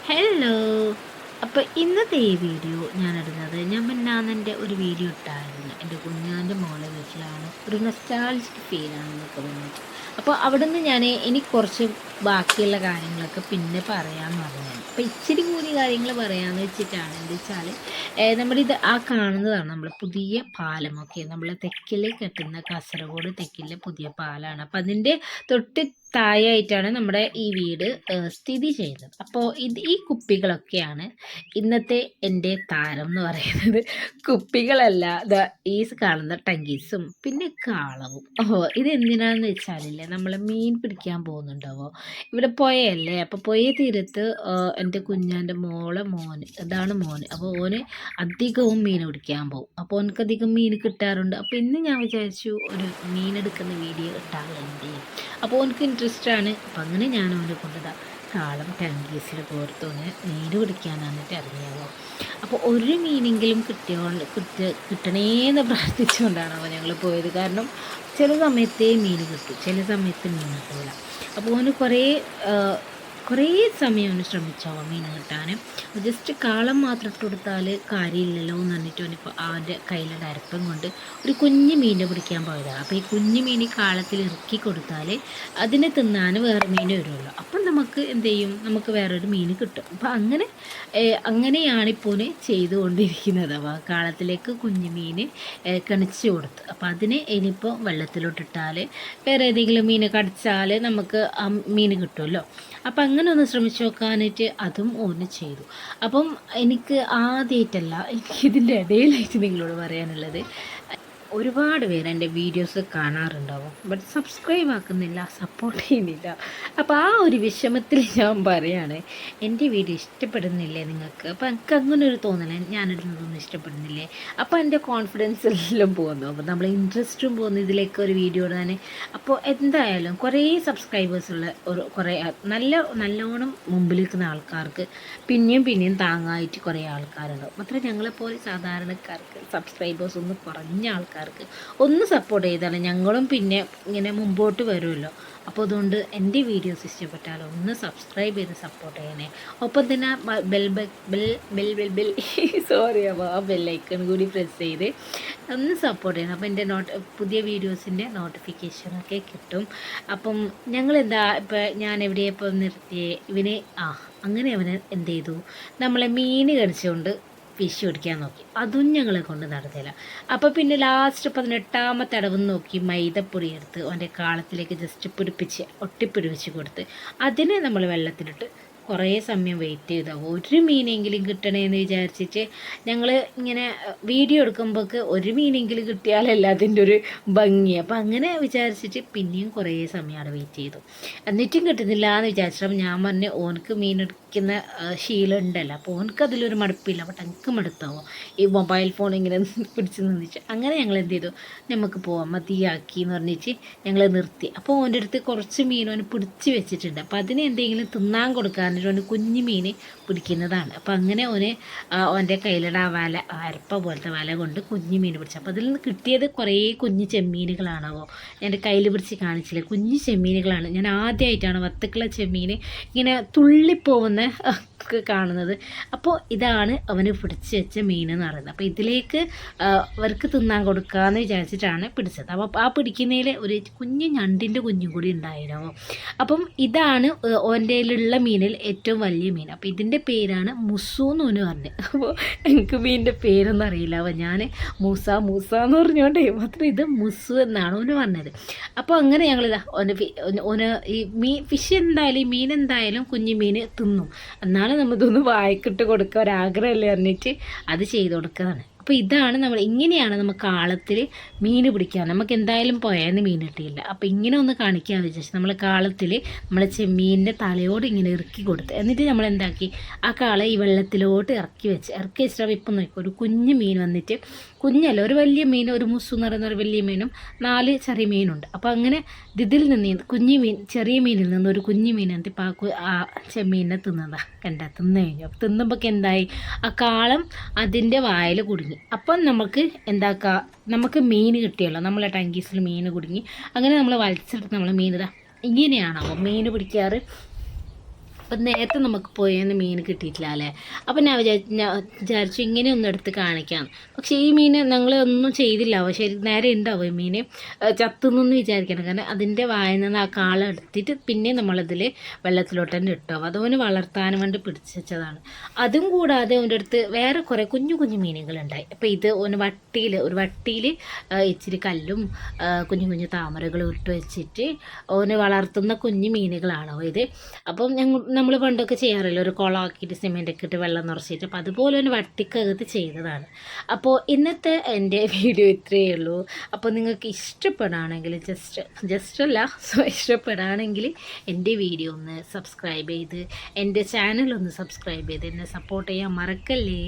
Hello. അപ്പോൾ ഇന്നത്തെ ഈ വീഡിയോ ഞാനിടുന്നത് ഞാൻ മിന്നാന്നെൻ്റെ ഒരു വീഡിയോ ഇട്ടായിരുന്നു. എൻ്റെ കുഞ്ഞാൻ്റെ മോളെ വീട്ടിലാണ്, ഒരു നൊസ്റ്റാൾജിക് ഫീലാണെന്നൊക്കെ പറഞ്ഞിട്ട്. അപ്പോൾ അവിടെ നിന്ന് ഇനി കുറച്ച് ബാക്കിയുള്ള കാര്യങ്ങളൊക്കെ പിന്നെ പറയാമെന്ന് പറഞ്ഞാൽ, അപ്പോൾ ഇച്ചിരി കൂടി കാര്യങ്ങൾ പറയാമെന്ന് വെച്ചിട്ടാണ്. എന്താ വെച്ചാൽ നമ്മളിത് കാണുന്നതാണ് നമ്മൾ പുതിയ പാലമൊക്കെ നമ്മൾ തെക്കിൽ കെട്ടുന്ന കാസർഗോഡ് തെക്കിലെ പുതിയ പാലമാണ്. അപ്പോൾ അതിൻ്റെ തൊട്ട് താഴെയായിട്ടാണ് നമ്മുടെ ഈ വീട് സ്ഥിതി ചെയ്യുന്നത്. അപ്പോൾ ഈ കുപ്പികളൊക്കെയാണ് ഇന്നത്തെ എൻ്റെ താരം എന്ന് പറയുന്നത്. കുപ്പികളല്ല, ഈ കാണുന്ന ടങ്കീസും പിന്നെ കാളവും. ഇത് എന്തിനാണെന്ന് വെച്ചാലില്ലേ, നമ്മൾ മീൻ പിടിക്കാൻ പോകുന്നുണ്ടാവോ, ഇവിടെ പുഴയല്ലേ. അപ്പോൾ പുഴ തീരത്ത് എൻ്റെ കുഞ്ഞാൻ്റെ മോന്, ഇതാണ് മോന്. അപ്പോൾ ഓന് അധികവും മീൻ പിടിക്കാൻ പോകും. അപ്പോൾ ഓനക്കധികം മീൻ കിട്ടാറുണ്ട്. അപ്പോൾ ഇന്ന് ഞാൻ വിചാരിച്ചു ഒരു മീനെടുക്കുന്ന വീഡിയോ ഇട്ടാകുന്നുണ്ട്. അപ്പോൾ ഓനക്ക് ഇൻട്രസ്റ്റാണ്. അപ്പം അങ്ങനെ ഞാൻ അവനെ കൊണ്ടതാ കാളം ടങ്കീസിൽ കോർത്തോന് മീൻ പിടിക്കാനാണ് ഇറങ്ങിയാവോ. അപ്പോൾ ഒരു മീനെങ്കിലും കിട്ടണേന്ന് പ്രാർത്ഥിച്ചുകൊണ്ടാണ് അവൻ ഞങ്ങൾ പോയത്. കാരണം ചില സമയത്തേ മീൻ കിട്ടും, ചില സമയത്ത് മീൻ കിട്ടില്ല. അപ്പോൾ ഓന് കുറേ സമയം അവന് ശ്രമിച്ചാവും മീൻ കിട്ടാൻ. ജസ്റ്റ് കാളം മാത്രം ഇട്ട് കൊടുത്താൽ കാര്യമില്ലല്ലോ എന്ന് പറഞ്ഞിട്ട് അവനിപ്പോൾ അവൻ്റെ കയ്യിലുള്ള അരപ്പം കൊണ്ട് ഒരു കുഞ്ഞു മീനെ പിടിക്കാൻ പോയതാണ്. അപ്പോൾ ഈ കുഞ്ഞു മീൻ കാളത്തിൽ ഇറക്കി കൊടുത്താൽ അതിനെ തിന്നാൻ വേറെ മീൻ വരുമല്ലോ. അപ്പം നമുക്ക് എന്ത് ചെയ്യും, നമുക്ക് വേറൊരു മീൻ കിട്ടും. അപ്പോൾ അങ്ങനെയാണിപ്പോൾ ചെയ്തുകൊണ്ടിരിക്കുന്നത്. അപ്പോൾ കാളത്തിലേക്ക് കുഞ്ഞു മീൻ കണിച്ച് കൊടുത്ത്, അപ്പോൾ അതിനെ ഇനിയിപ്പോൾ വെള്ളത്തിലോട്ടിട്ടാൽ വേറെ ഏതെങ്കിലും മീൻ കടിച്ചാൽ നമുക്ക് ആ മീൻ കിട്ടുമല്ലോ. അപ്പം അങ്ങനെ ഒന്ന് ശ്രമിച്ചു നോക്കാനായിട്ട് അതും ഓന് ചെയ്തു. അപ്പം എനിക്ക് ആദ്യമായിട്ടല്ല, എനിക്കിതിൻ്റെ ഇടയിലായിട്ട് നിങ്ങളോട് പറയാനുള്ളത്, ഒരുപാട് പേര് എൻ്റെ വീഡിയോസ് കാണാറുണ്ടാവും, ബട്ട് സബ്സ്ക്രൈബ് ആക്കുന്നില്ല, സപ്പോർട്ട് ചെയ്യുന്നില്ല. അപ്പോൾ ആ ഒരു വിഷമത്തിൽ ഞാൻ പറയുകയാണ്, എൻ്റെ വീഡിയോ ഇഷ്ടപ്പെടുന്നില്ലേ നിങ്ങൾക്ക്? അപ്പോൾ എനിക്ക് അങ്ങനെ ഒരു തോന്നലേ, ഞാനിടുന്നതൊന്നും ഇഷ്ടപ്പെടുന്നില്ലേ? അപ്പോൾ എൻ്റെ കോൺഫിഡൻസ് എല്ലാം പോകുന്നു, അപ്പോൾ നമ്മൾ ഇൻട്രസ്റ്റും പോകുന്നു ഇതിലേക്ക് ഒരു വീഡിയോ ഇടാൻ. അപ്പോൾ എന്തായാലും കുറേ സബ്സ്ക്രൈബേഴ്സുള്ള കുറേ നല്ലോണം മുമ്പിൽ നിൽക്കുന്ന ആൾക്കാർക്ക് പിന്നെയും താങ്ങായിട്ട് കുറേ ആൾക്കാരുണ്ടാവും. മാത്രമേ ഞങ്ങളെപ്പോലെ സാധാരണക്കാർക്ക് സബ്സ്ക്രൈബേഴ്സ് ഒന്ന് കുറഞ്ഞ ആൾക്കാർക്ക് ഒന്ന് സപ്പോർട്ട് ചെയ്താലും ഞങ്ങളും പിന്നെ ഇങ്ങനെ മുമ്പോട്ട് വരുമല്ലോ. അപ്പോൾ അതുകൊണ്ട് എൻ്റെ വീഡിയോസ് ഇഷ്ടപ്പെട്ടാൽ ഒന്ന് സബ്സ്ക്രൈബ് ചെയ്ത് സപ്പോർട്ട് ചെയ്യണേ. ഒപ്പം തന്നെ ബെൽ സോറി, അപ്പോൾ ആ ബെല്ലൈക്കൺ കൂടി പ്രസ് ചെയ്ത് ഒന്ന് സപ്പോർട്ട് ചെയ്യണം. അപ്പോൾ എൻ്റെ പുതിയ വീഡിയോസിൻ്റെ നോട്ടിഫിക്കേഷനൊക്കെ കിട്ടും. അപ്പം ഞങ്ങളെന്താ ഇപ്പോൾ ഞാൻ എവിടെയപ്പോൾ നിർത്തിയേ ഇവന് അങ്ങനെ അവന് എന്ത് ചെയ്തു, നമ്മളെ മീൻ കടിച്ചുകൊണ്ട് ഫിഷ് പിടിക്കാൻ നോക്കി. അതും ഞങ്ങളെ കൊണ്ട് നടത്തില്ല. അപ്പോൾ പിന്നെ ലാസ്റ്റ് 18ാമത്തെ അടവ് നോക്കി മൈദപ്പൊടി എടുത്ത് അവൻ്റെ കാളത്തിലേക്ക് ജസ്റ്റ് ഒട്ടിപ്പിടിപ്പിച്ച് കൊടുത്ത് അതിനെ നമ്മൾ വെള്ളത്തിലിട്ട് കുറേ സമയം വെയിറ്റ് ചെയ്ത ഒരു മീനെങ്കിലും കിട്ടണേന്ന് വിചാരിച്ചിട്ട് ഞങ്ങൾ ഇങ്ങനെ വീഡിയോ എടുക്കുമ്പോൾക്ക് ഒരു മീനെങ്കിലും കിട്ടിയാലല്ല അതിൻ്റെ ഒരു ഭംഗി. അപ്പോൾ അങ്ങനെ വിചാരിച്ചിട്ട് പിന്നെയും കുറേ സമയം അവിടെ വെയിറ്റ് ചെയ്തു. എന്നിട്ടും കിട്ടുന്നില്ല എന്ന് വിചാരിച്ചപ്പോൾ ഞാൻ പറഞ്ഞു, ഓനക്ക് മീൻ എടുക്കുന്ന ശീലം ഉണ്ടല്ലോ, അപ്പോൾ ഓനക്ക് അതിലൊരു മടുപ്പില്ല. അപ്പോൾ എനിക്ക് മടുത്താവോ ഈ മൊബൈൽ ഫോൺ ഇങ്ങനെ പിടിച്ച് നിന്നിട്ട്. അങ്ങനെ ഞങ്ങൾ എന്ത് ചെയ്തു, നമുക്ക് പോവാം മതിയാക്കി എന്ന് പറഞ്ഞിട്ട് ഞങ്ങൾ നിർത്തി. അപ്പോൾ ഓൻ്റെ അടുത്ത് കുറച്ച് മീൻ ഓന് പിടിച്ച് വെച്ചിട്ടുണ്ട്. അപ്പോൾ അതിന് എന്തെങ്കിലും തിന്നാൻ കൊടുക്കാൻ ഓന് കുഞ്ഞു മീൻ പിടിക്കുന്നതാണ്. അപ്പോൾ അങ്ങനെ ഓൻ്റെ കയ്യിലുള്ള ആ അരപ്പ പോലത്തെ വല കൊണ്ട് കുഞ്ഞു മീൻ പിടിച്ചു. അപ്പോൾ അതിൽ നിന്ന് കിട്ടിയത് കുറേ കുഞ്ഞു ചെമ്മീനുകളാണോ, എൻ്റെ കയ്യിൽ പിടിച്ച് കാണിച്ചില്ല, കുഞ്ഞു ചെമ്മീനുകളാണ്. ഞാൻ ആദ്യമായിട്ടാണ് വത്തക്കുള്ള ചെമ്മീൻ ഇങ്ങനെ തുള്ളിപ്പോകുന്ന കാണുന്നത്. അപ്പോൾ ഇതാണ് അവന് പിടിച്ച് വെച്ച മീൻ എന്ന് പറയുന്നത്. അപ്പോൾ ഇതിലേക്ക് അവർക്ക് തിന്നാൻ കൊടുക്കാമെന്ന് വിചാരിച്ചിട്ടാണ് പിടിച്ചത്. അപ്പോൾ ആ പിടിക്കുന്നതിൽ ഒരു കുഞ്ഞു ഞണ്ടിൻ്റെ കുഞ്ഞും കൂടി ഉണ്ടായിരുന്നു. അപ്പം ഇതാണ് ഓൻ്റെ കയ്യിലുള്ള മീനിൽ ഏറ്റവും വലിയ മീൻ. അപ്പോൾ ഇതിൻ്റെ പേരാണ് മുസു എന്ന് ഓന് പറഞ്ഞു. അപ്പോൾ എനിക്ക് മീനിൻ്റെ പേരൊന്നും അറിയില്ല. അപ്പോൾ ഞാൻ മൂസ എന്ന് പറഞ്ഞുകൊണ്ട് മാത്രം ഇത് മുസു എന്നാണ് ഓന് പറഞ്ഞത്. അപ്പോൾ അങ്ങനെ ഞങ്ങളിതാ ഓന് ഈ ഫിഷ് എന്തായാലും ഈ മീൻ എന്തായാലും കുഞ്ഞു മീൻ തിന്നും, എന്നാലും നമ്മളിതൊന്ന് വായിക്കിട്ട് കൊടുക്കുക ഒരാഗ്രഹമല്ലേ പറഞ്ഞിട്ട് അത് ചെയ്ത് കൊടുക്കുന്നതാണ്. അപ്പോൾ ഇതാണ് ഇങ്ങനെയാണ് നമുക്ക് കാളത്തിൽ മീൻ പിടിക്കാൻ. നമുക്ക് എന്തായാലും പോയാന്ന് മീൻ കിട്ടിയില്ല. അപ്പോൾ ഇങ്ങനെ ഒന്ന് കാണിക്കാമെന്ന് വിചാരിച്ചു നമ്മൾ കാളത്തിൽ നമ്മളെ ചെമ്മീനിൻ്റെ തലയോട് ഇങ്ങനെ ഇറക്കി കൊടുത്ത്, എന്നിട്ട് നമ്മൾ എന്താക്കി ആ കാള ഈ വെള്ളത്തിലോട്ട് ഇറക്കി വെച്ചിട്ട് ഇപ്പം നോക്കി ഒരു കുഞ്ഞു മീൻ വന്നിട്ട്, കുഞ്ഞല്ല ഒരു വലിയ മീൻ, ഒരു മുസു എന്ന് പറയുന്ന ഒരു വലിയ മീനും 4 ചെറിയ മീനുണ്ട്. അപ്പോൾ അങ്ങനെ ഇതിൽ നിന്ന് ചെറിയ മീനിൽ നിന്ന് ഒരു കുഞ്ഞു മീൻ എന്നിട്ട് ആ ചെമ്മീനെ തിന്നു കഴിഞ്ഞു. അപ്പോൾ തിന്നുമ്പോൾ എന്തായി, ആ കാളം അതിൻ്റെ വായിൽ കുടുങ്ങി. അപ്പം നമുക്ക് മീൻ കിട്ടിയല്ലോ, നമ്മളെ ടങ്കീസിൽ മീൻ കുടുങ്ങി. അങ്ങനെ നമ്മൾ വലിച്ചെടുത്ത് നമ്മൾ മീൻ ഇങ്ങനെയാണോ മീൻ പിടിക്കാറ്. അപ്പം നേരത്തെ നമുക്ക് പോയെന്ന് മീൻ കിട്ടിയിട്ടില്ല അല്ലേ. അപ്പം ഞാൻ വിചാരിച്ചു ഇങ്ങനെ ഒന്ന് എടുത്ത് കാണിക്കാം. പക്ഷേ ഈ മീൻ ഞങ്ങൾ ഒന്നും ചെയ്തില്ല. പക്ഷേ നേരെ ഉണ്ടാവും ഈ മീൻ ചത്തുന്നൊന്ന് വിചാരിക്കണം. കാരണം അതിൻ്റെ വായിൽ നിന്ന് ആ കാള എടുത്തിട്ട് പിന്നെ നമ്മളതിൽ വെള്ളത്തിലോട്ട് തന്നെ ഇട്ടോ. അതോന് വളർത്താൻ വേണ്ടി പിടിച്ച് വെച്ചതാണ്. അതും കൂടാതെ അവൻ്റെ അടുത്ത് വേറെ കുറേ കുഞ്ഞു കുഞ്ഞു മീനുകളുണ്ടായി. അപ്പോൾ ഇത് ഒരു വട്ടിയിൽ ഇച്ചിരി കല്ലും കുഞ്ഞു കുഞ്ഞു താമരകളും ഇട്ട് വെച്ചിട്ട് ഓന് വളർത്തുന്ന കുഞ്ഞു മീനുകളാണോ ഇത്. അപ്പം നമ്മൾ പണ്ടൊക്കെ ചെയ്യാറില്ല, ഒരു കുളമാക്കിയിട്ട് സിമെൻ്റൊക്കെ ഇട്ട് വെള്ളം നിറച്ചിട്ട്. അപ്പോൾ അതുപോലെ ഒരു വട്ടിക്കകത്ത് ചെയ്തതാണ്. അപ്പോൾ ഇന്നത്തെ എൻ്റെ വീഡിയോ ഇത്രയേ ഉള്ളൂ. അപ്പോൾ നിങ്ങൾക്ക് ഇഷ്ടപ്പെടുകയാണെങ്കിൽ ഇഷ്ടപ്പെടുകയാണെങ്കിൽ എൻ്റെ വീഡിയോ ഒന്ന് സബ്സ്ക്രൈബ് ചെയ്ത് എൻ്റെ ചാനലൊന്ന് സബ്സ്ക്രൈബ് ചെയ്ത് എന്നെ സപ്പോർട്ട് ചെയ്യാൻ മറക്കല്ലേ.